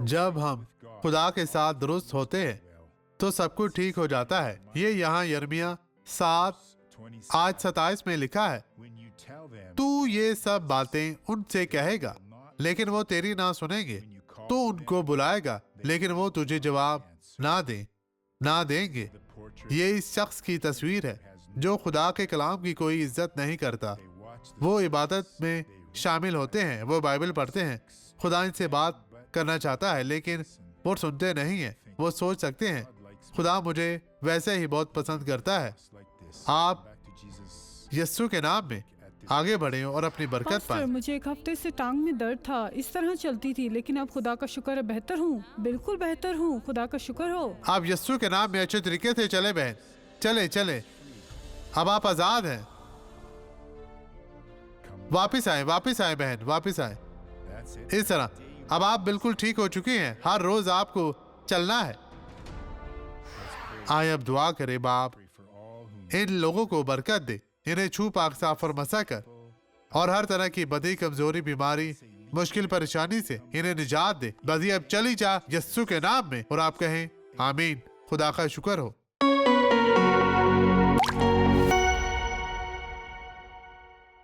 जब हम खुदा के साथ दुरुस्त होते हैं तो सब कुछ ठीक हो जाता है। ये यहाँ यिर्मयाह 7:27 में लिखा है, तू ये सब बातें उनसे कहेगा लेकिन वो तेरी ना सुनेंगे। तू उनको बुलाएगा लेकिन वो तुझे जवाब ना देंगे। ये इस शख्स की तस्वीर है जो खुदा के कलाम की कोई इज्जत नहीं करता। वो इबादत में शामिल होते हैं, वो बाइबल पढ़ते हैं, खुदा इनसे बात करना चाहता है लेकिन वो सुनते नहीं है। वो सोच सकते हैं खुदा मुझे वैसे ही बहुत पसंद करता है। आप यीशु के नाम में आगे बढ़े और अपनी बरकत पाएं। मुझे एक हफ्ते से टांग में दर्द था, इस तरह चलती थी, लेकिन अब खुदा का शुक्र है बेहतर हूँ, बिल्कुल बेहतर हूँ। खुदा का शुक्र हो। आप यीशु के नाम में अच्छे तरीके से चले बहन, चले। अब आप आजाद हैं। वापिस आए बहन, वापिस आए। इस तरह अब आप बिल्कुल ठीक हो चुकी हैं। हर रोज आपको चलना है। आए अब दुआ करे, बाप इन लोगों को बरकत दे, इन्हें छू पाक साफ और मसा कर और हर तरह की बदी, कमजोरी, बीमारी, मुश्किल परेशानी से इन्हें निजात दे। बदी अब चली जा यीशु के नाम में और आप कहें आमीन। खुदा का शुक्र हो।